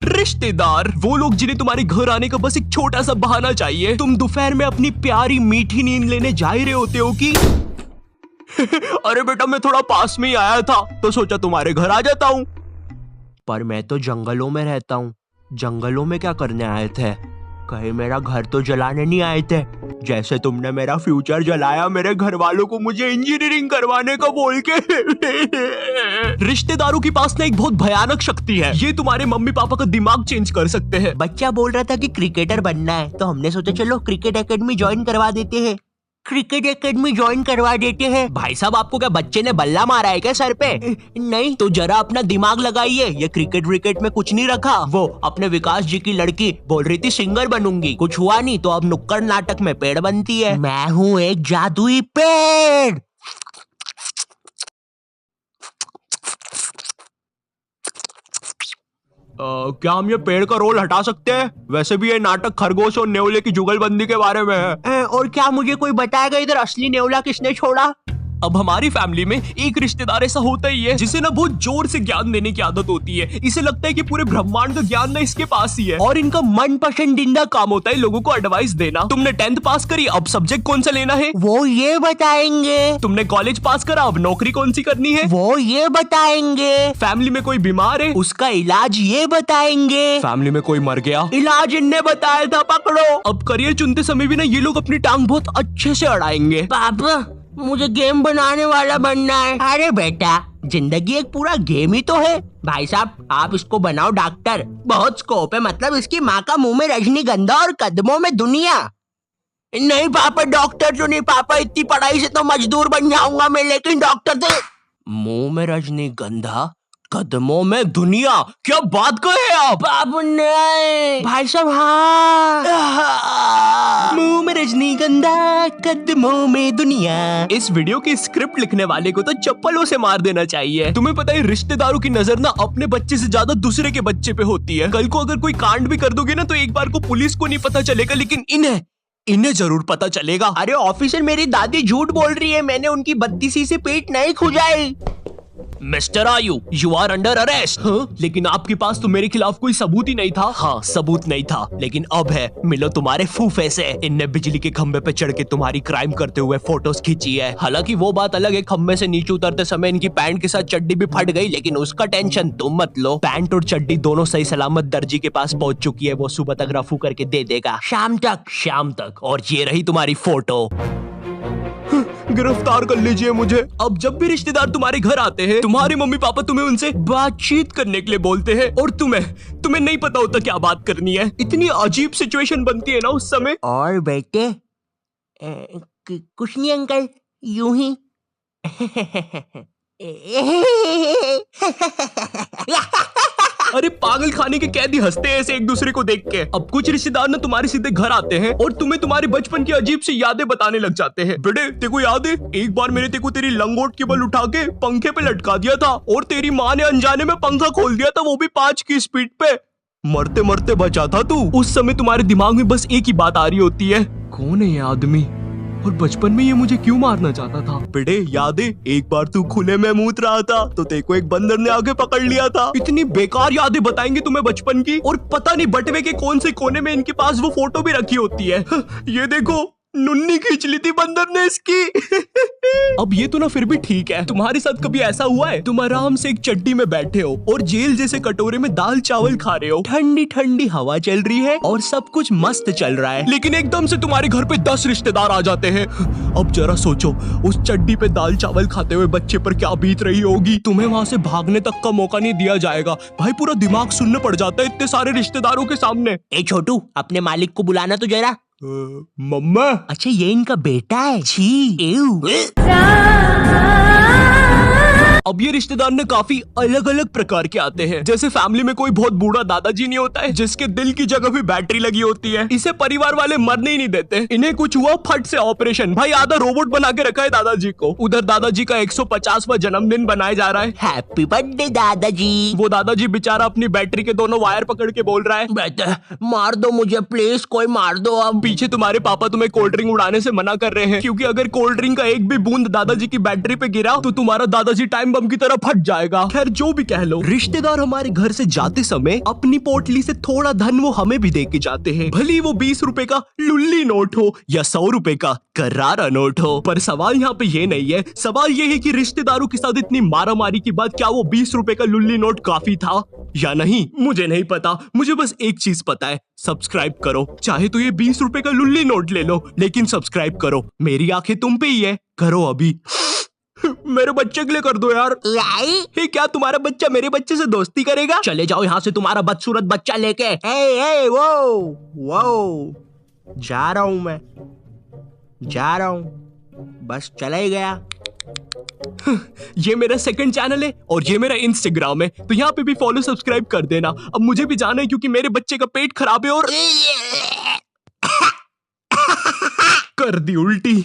रिश्तेदार वो लोग जिन्हें तुम्हारे घर आने का बस एक छोटा सा बहाना चाहिए। तुम दोपहर में अपनी प्यारी मीठी नींद लेने जा ही रहे होते हो कि अरे बेटा मैं थोड़ा पास में ही आया था तो सोचा तुम्हारे घर आ जाता हूँ। पर मैं तो जंगलों में रहता हूँ। जंगलों में क्या करने आए थे? कहीं मेरा घर तो जलाने नहीं आए थे? जैसे तुमने मेरा फ्यूचर जलाया मेरे घर वालों को मुझे इंजीनियरिंग करवाने का बोल के। रिश्तेदारों के पास ना एक बहुत भयानक शक्ति है। ये तुम्हारे मम्मी पापा का दिमाग चेंज कर सकते हैं। बच्चा बोल रहा था कि क्रिकेटर बनना है तो हमने सोचा चलो क्रिकेट एकेडमी ज्वाइन करवा देते हैं। क्रिकेट एकेडमी ज्वाइन करवा देते हैं। भाई साहब आपको क्या बच्चे ने बल्ला मारा है क्या सर पे? नहीं तो जरा अपना दिमाग लगाइए। ये क्रिकेट विकेट में कुछ नहीं रखा। वो अपने विकास जी की लड़की बोल रही थी सिंगर बनूंगी, कुछ हुआ नहीं तो अब नुक्कड़ नाटक में पेड़ बनती है। मैं हूँ एक जादुई पेड़। क्या हम ये पेड़ का रोल हटा सकते हैं? वैसे भी ये नाटक खरगोश और नेवले की जुगलबंदी के बारे में है। और क्या मुझे कोई बताएगा इधर असली नेवला किसने छोड़ा? अब हमारी फैमिली में एक रिश्तेदार ऐसा होता ही है जिसे ना बहुत जोर से ज्ञान देने की आदत होती है। इसे लगता है कि पूरे ब्रह्मांड का ज्ञान ना इसके पास ही है और इनका मन पसंदीदा काम होता है लोगों को एडवाइस देना। तुमने 10th पास करी, अब सब्जेक्ट कौन सा लेना है वो ये बताएंगे। तुमने कॉलेज पास करा, अब नौकरी कौन सी करनी है वो ये बताएंगे। फैमिली में कोई बीमार है, उसका इलाज ये बताएंगे। फैमिली में कोई मर गया, इलाज इनने बताया था, पकड़ो। अब करियर चुनते समय भी ना ये लोग अपनी टांग बहुत अच्छे से अड़ाएंगे। पापा मुझे गेम बनाने वाला बनना है। अरे बेटा जिंदगी एक पूरा गेम ही तो है। भाई साहब आप इसको बनाओ डॉक्टर, बहुत स्कोप है। मतलब इसकी माँ का मुंह में रजनीगंधा और कदमों में दुनिया। नहीं पापा डॉक्टर तो नहीं पापा, इतनी पढ़ाई से तो मजदूर बन जाऊंगा मैं, लेकिन डॉक्टर तो। मुंह में रजनीगंधा कदमों में दुनिया, क्या बात कहे आप? बाबू नहीं भाई साहब, हाँ मुंह में रजनीगंधा कदमों में दुनिया। इस वीडियो की स्क्रिप्ट लिखने वाले को तो चप्पलों से मार देना चाहिए। तुम्हें पता है रिश्तेदारों की नजर ना अपने बच्चे से ज्यादा दूसरे के बच्चे पे होती है। कल को अगर कोई कांड भी कर दोगे ना तो एक बार को पुलिस को नहीं पता चलेगा, लेकिन इन्हें जरूर पता चलेगा। अरे ऑफिसर मेरी दादी झूठ बोल रही है, मैंने उनकी 32 से पेट नहीं खुजाई। मिस्टर आयु यू आर अंडर अरेस्ट। लेकिन आपके पास तो मेरे खिलाफ कोई सबूत ही नहीं था। हाँ सबूत नहीं था, लेकिन अब है। मिलो तुम्हारे फूफे से। इनने बिजली के खंबे पे चढ़ के तुम्हारी क्राइम करते हुए फोटोज खींची है। हालांकि वो बात अलग है, खंबे से नीचे उतरते समय इनकी पैंट के साथ चड्डी भी फट गई, लेकिन उसका टेंशन तुम मत लो। पैंट और चड्डी दोनों सही सलामत दर्जी के पास पहुंच चुकी है। वो सुबह तक रफू करके दे देगा, शाम तक। और ये रही तुम्हारी फोटो। गिरफ्तार कर लीजिए मुझे। अब जब भी रिश्तेदार तुम्हारे घर आते हैं तुम्हारे मम्मी पापा तुम्हें उनसे बातचीत करने के लिए बोलते हैं और तुम्हें नहीं पता होता क्या बात करनी है। इतनी अजीब सिचुएशन बनती है ना उस समय। और बेटे कुछ नहीं अंकल, यूं ही। अरे पागल खाने के कैदी हंसते हैं ऐसे एक दूसरे को देख के। अब कुछ रिश्तेदार ना तुम्हारे सीधे घर आते हैं और तुम्हें तुम्हारे बचपन की अजीब सी यादें बताने लग जाते हैं। बेटे तेको याद है एक बार मैंने तेको तेरी लंगोट की बल उठा के पंखे पे लटका दिया था और तेरी माँ ने अनजाने में पंखा खोल दिया था, वो भी 5 की स्पीड पे। मरते मरते बचा था तू। उस समय तुम्हारे दिमाग में बस एक ही बात आ रही होती है, कौन है ये आदमी और बचपन में ये मुझे क्यों मारना चाहता था। बेटे याद है एक बार तू खुले में मूत रहा था तो तेको एक बंदर ने आके पकड़ लिया था। इतनी बेकार यादें बताएंगे तुम्हें बचपन की, और पता नहीं बटवे के कौन से कोने में इनके पास वो फोटो भी रखी होती है। ये देखो नुन्नी खींच ली थी बंदर ने इसकी। अब ये तो ना फिर भी ठीक है। तुम्हारे साथ कभी ऐसा हुआ है तुम आराम से एक चड्डी में बैठे हो और जेल जैसे कटोरे में दाल चावल खा रहे हो, ठंडी ठंडी हवा चल रही है और सब कुछ मस्त चल रहा है, लेकिन एकदम से तुम्हारे घर पे 10 रिश्तेदार आ जाते हैं। अब जरा सोचो उस चड्डी पे दाल चावल खाते हुए बच्चे पर क्या बीत रही होगी। तुम्हें वहाँ से भागने तक का मौका नहीं दिया जाएगा। भाई पूरा दिमाग सुनने पड़ जाता है इतने सारे रिश्तेदारों के सामने। ए छोटू अपने मालिक को बुलाना तो जरा। मम्मा। अच्छा ये इनका बेटा है। छी अब ये रिश्तेदार ने काफी अलग अलग प्रकार के आते हैं। जैसे फैमिली में कोई बहुत बूढ़ा दादाजी नहीं होता है जिसके दिल की जगह भी बैटरी लगी होती है, इसे परिवार वाले मरने ही नहीं देते। इन्हें कुछ हुआ फट से ऑपरेशन, भाई आधा रोबोट बना के रखा है दादाजी को। उधर दादाजी का 150वां जन्मदिन बनाया जा रहा है। हैप्पी बर्थडे दादाजी। वो दादाजी बेचारा अपनी बैटरी के दोनों वायर पकड़ के बोल रहा है, बेटा मार दो मुझे प्लीज, कोई मार दो। अब पीछे तुम्हारे पापा तुम्हें कोल्ड ड्रिंक उड़ाने से मना कर रहे हैं, क्योंकि अगर कोल्ड ड्रिंक का एक भी बूंद दादाजी की बैटरी पे गिरा तो तुम्हारा दादाजी टाइम बम की तरह फट जाएगा। खैर जो भी कह लो, रिश्तेदार हमारे घर से जाते समय अपनी पोटली से थोड़ा धन वो हमें भी दे के जाते हैं, भले वो 20 रुपए का लुल्ली नोट हो या 100 रुपए का करारा नोट हो। पर सवाल यहाँ पे ये नहीं है, सवाल ये है कि रिश्तेदारों के साथ इतनी मारामारी के बाद क्या वो 20 रुपए का लुल्ली नोट काफी था या नहीं, मुझे नहीं पता। मुझे बस एक चीज पता है, सब्सक्राइब करो। चाहे तो ये 20 रुपए का लुल्ली नोट ले लो, लेकिन सब्सक्राइब करो। मेरी आंखें तुम पे ही है, करो अभी। मेरे बच्चे के लिए कर दो यार। हे, क्या तुम्हारा बच्चा मेरे बच्चे से दोस्ती करेगा? चले जाओ यहाँ से तुम्हारा बदसूरत बच्चा लेके। वो जा रहा हूं, मैं जा रहा हूं, बस चला ही गया। ये मेरा सेकंड चैनल है और ये मेरा इंस्टाग्राम है, तो यहाँ पे भी फॉलो सब्सक्राइब कर देना। अब मुझे भी जाना है क्योंकि मेरे बच्चे का पेट खराब है और कर दी उल्टी।